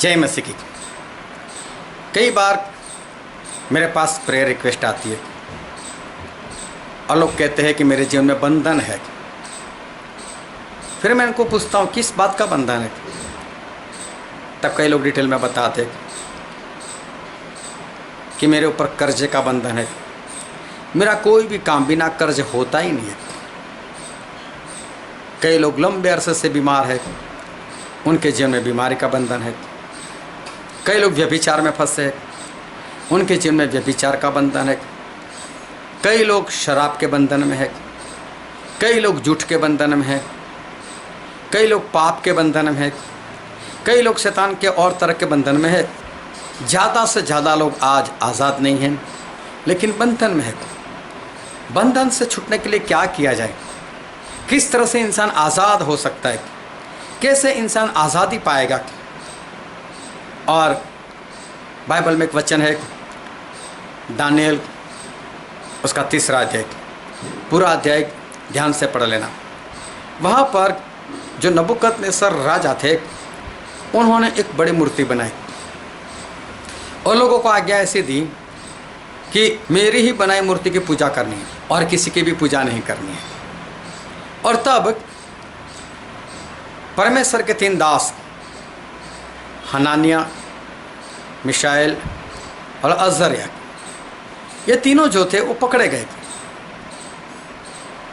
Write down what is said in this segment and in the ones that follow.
जय मसीह की। कई बार मेरे पास प्रेयर रिक्वेस्ट आती है और लोग कहते हैं कि मेरे जीवन में बंधन है। फिर मैं उनको पूछता हूँ किस बात का बंधन है, तब कई लोग डिटेल में बताते हैं कि मेरे ऊपर कर्जे का बंधन है, मेरा कोई भी काम बिना कर्ज होता ही नहीं है। कई लोग लंबे अरसे से बीमार है, उनके जीवन में बीमारी का बंधन है। कई लोग व्यभिचार में फंसे हैं, उनके जीवन में व्यभिचार का बंधन है। कई लोग शराब के बंधन में है, कई लोग झूठ के बंधन में है, कई लोग पाप के बंधन में है, कई लोग शैतान के और तरह के बंधन में है। ज़्यादा से ज़्यादा लोग आज आज़ाद नहीं हैं, लेकिन बंधन में है। बंधन से छूटने के लिए क्या किया जाए, किस तरह से इंसान आज़ाद हो सकता है, कैसे इंसान आज़ादी पाएगा। और बाइबल में एक वचन है, दानियल उसका 3रा अध्याय, पूरा अध्याय ध्यान से पढ़ लेना। वहाँ पर जो नबूकदनेस्सर राजा थे, उन्होंने एक बड़ी मूर्ति बनाई और लोगों को आज्ञा ऐसी दी कि मेरी ही बनाई मूर्ति की पूजा करनी है और किसी की भी पूजा नहीं करनी है। और तब परमेश्वर के 3 दास हनानिया, मिशाएल और अज़र्या, ये तीनों जो थे वो पकड़े गए थे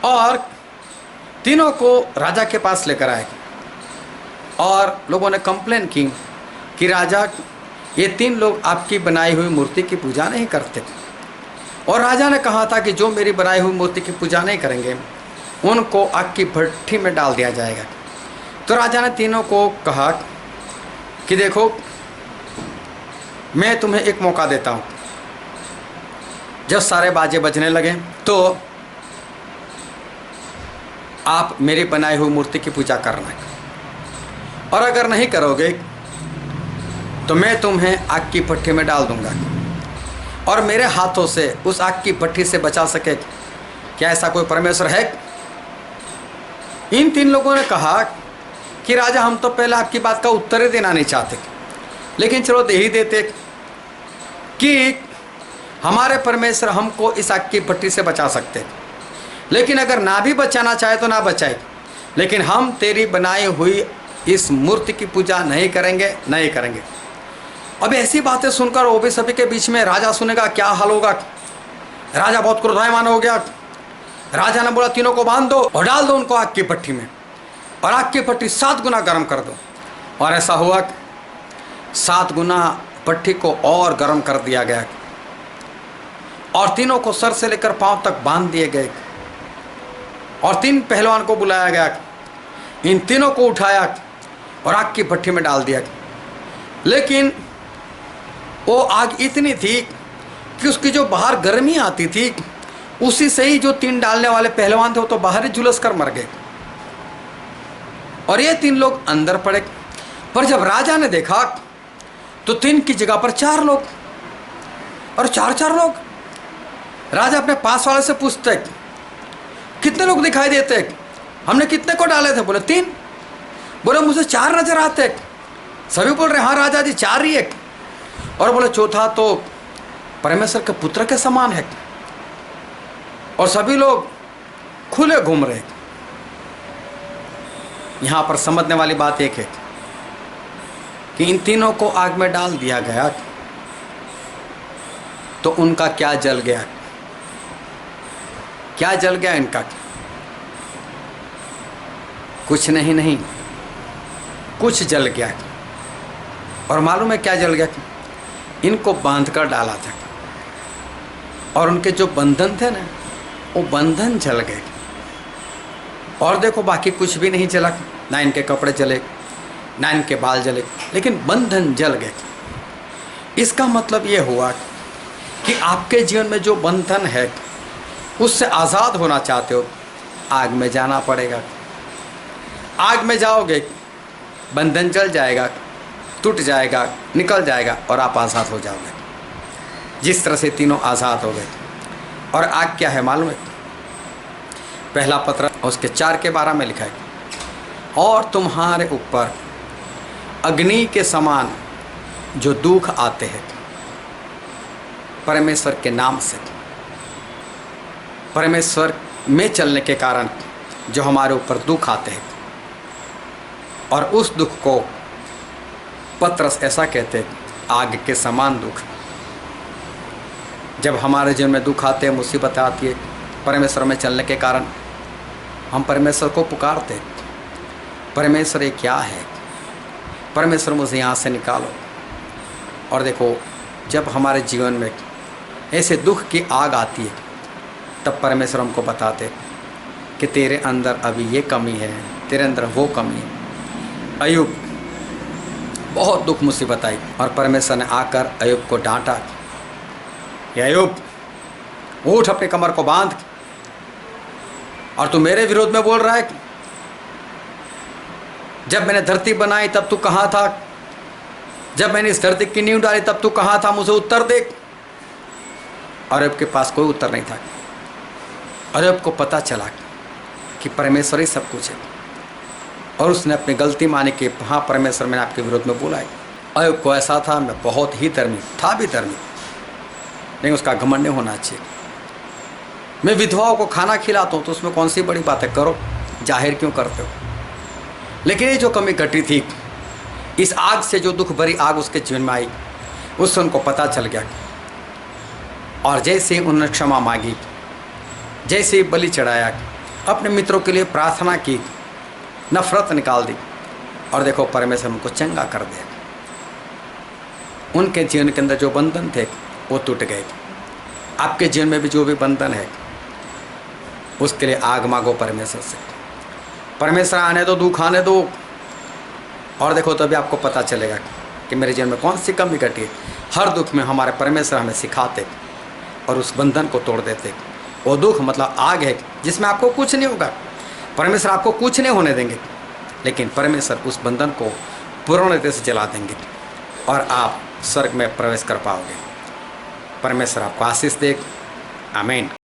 और तीनों को राजा के पास लेकर आए और लोगों ने कंप्लेन की कि राजा, ये 3 लोग आपकी बनाई हुई मूर्ति की पूजा नहीं करते। और राजा ने कहा था कि जो मेरी बनाई हुई मूर्ति की पूजा नहीं करेंगे उनको आग की भट्ठी में डाल दिया जाएगा। तो राजा ने तीनों को कहा कि देखो, मैं तुम्हें एक मौका देता हूँ। जब सारे बाजे बजने लगे तो आप मेरी बनाई हुई मूर्ति की पूजा करना है, और अगर नहीं करोगे तो मैं तुम्हें आग की भट्ठी में डाल दूंगा और मेरे हाथों से उस आग की भट्ठी से बचा सके क्या ऐसा कोई परमेश्वर है? इन 3 लोगों ने कहा कि राजा, हम तो पहले आपकी बात का उत्तर ही देना नहीं चाहते, लेकिन चलो दे ही देते कि हमारे परमेश्वर हमको इस आग की भट्ठी से बचा सकते, लेकिन अगर ना भी बचाना चाहे तो ना बचाए, लेकिन हम तेरी बनाई हुई इस मूर्ति की पूजा नहीं करेंगे, नहीं करेंगे। अब ऐसी बातें सुनकर वो भी सभी के बीच में राजा सुनेगा, क्या हाल होगा। राजा बहुत क्रोधायमान हो गया। राजा ने बोला, तीनों को बांध दो और डाल दो उनको आग की भट्ठी में, और आग की भट्ठी 7 गुना गर्म कर दो। और ऐसा हुआ, 7 गुना भट्ठी को और गर्म कर दिया गया और तीनों को सर से लेकर पांव तक बांध दिए गए और 3 पहलवान को बुलाया गया। इन तीनों को उठाया और आग की भट्ठी में डाल दिया। लेकिन वो आग इतनी थी कि उसकी जो बाहर गर्मी आती थी, उसी से ही जो 3 डालने वाले पहलवान थे वो तो बाहर ही झुलस कर मर गए और ये 3 लोग अंदर पड़े। पर जब राजा ने देखा तो 3 की जगह पर 4 लोग, और 4 लोग। राजा अपने पास वाले से पूछते, कितने लोग दिखाई देते? हमने कितने को डाले थे? बोले 3। बोले मुझे 4 नजर आते। सभी बोल रहे हाँ राजा जी 4 ही है। और बोले चौथा तो परमेश्वर के पुत्र के समान है। और सभी लोग खुले घूम रहे। यहाँ पर समझने वाली बात एक है कि इन तीनों को आग में डाल दिया गया तो उनका क्या जल गया? क्या जल गया इनका? कुछ नहीं, कुछ जल गया। और मालूम है क्या जल गया? इनको बांध कर डाला था और उनके जो बंधन थे ना, वो बंधन जल गए। और देखो बाकी कुछ भी नहीं जला, ना इनके कपड़े जले, ना इनके बाल जले, लेकिन बंधन जल गए। इसका मतलब ये हुआ कि आपके जीवन में जो बंधन है उससे आज़ाद होना चाहते हो, आग में जाना पड़ेगा। आग में जाओगे, बंधन जल जाएगा, टूट जाएगा, निकल जाएगा और आप आज़ाद हो जाओगे, जिस तरह से तीनों आज़ाद हो गए। और आग क्या है मालूम है? पहला पत्र उसके 4 के 12 में लिखा है, और तुम्हारे ऊपर अग्नि के समान जो दुख आते हैं परमेश्वर के नाम से, परमेश्वर में चलने के कारण जो हमारे ऊपर दुख आते हैं, और उस दुख को पतरस ऐसा कहते हैं, आग के समान दुख। जब हमारे जीवन में दुख आते हैं, मुसीबत आती है, परमेश्वर में चलने के कारण हम परमेश्वर को पुकारते, परमेश्वर ये क्या है, परमेश्वर मुझे यहाँ से निकालो। और देखो, जब हमारे जीवन में ऐसे दुख की आग आती है, तब परमेश्वर हमको बताते कि तेरे अंदर अभी ये कमी है, तेरे अंदर वो कमी है। अय्यूब बहुत दुख मुसीबत आई और परमेश्वर ने आकर अय्यूब को डांटा कि अय्यूब उठ, अपने कमर को बांध, और तू मेरे विरोध में बोल रहा है। जब मैंने धरती बनाई तब तू कहाँ था? जब मैंने इस धरती की नींव डाली तब तू कहाँ था? मुझे उत्तर दे। और अय्यूब के पास कोई उत्तर नहीं था। अय्यूब को पता चला कि परमेश्वर ही सब कुछ है, और उसने अपनी गलती मानी कि हाँ परमेश्वर, मैंने आपके विरोध में बोला है। अय्यूब को ऐसा था, मैं बहुत ही धर्मी था, भी धर्मी, नहीं उसका घमंड नहीं होना चाहिए। मैं विधवाओं को खाना खिलाता हूँ तो उसमें कौन सी बड़ी बात है, करो, जाहिर क्यों करते हो। लेकिन ये जो कमी घटी थी, इस आग से, जो दुख भरी आग उसके जीवन में आई, उससे उनको पता चल गया। और जैसे ही उन्होंने क्षमा मांगी, जैसे ही बलि चढ़ाया, अपने मित्रों के लिए प्रार्थना की, नफरत निकाल दी, और देखो परमेश्वर उनको चंगा कर दिया। उनके जीवन के अंदर जो बंधन थे वो टूट गए। आपके जीवन में भी जो भी बंधन है, उसके लिए आग मांगो परमेश्वर से। परमेश्वर आने दो, दुख आने दो, और देखो तभी आपको पता चलेगा कि मेरे जीवन में कौन सी कमी घटी है। हर दुख में हमारे परमेश्वर हमें सिखाते और उस बंधन को तोड़ देते। वो दुख मतलब आग है जिसमें आपको कुछ नहीं होगा, परमेश्वर आपको कुछ नहीं होने देंगे, लेकिन परमेश्वर उस बंधन को पूर्णतः से जला देंगे और आप स्वर्ग में प्रवेश कर पाओगे। परमेश्वर आपको आशीष दे। आमीन।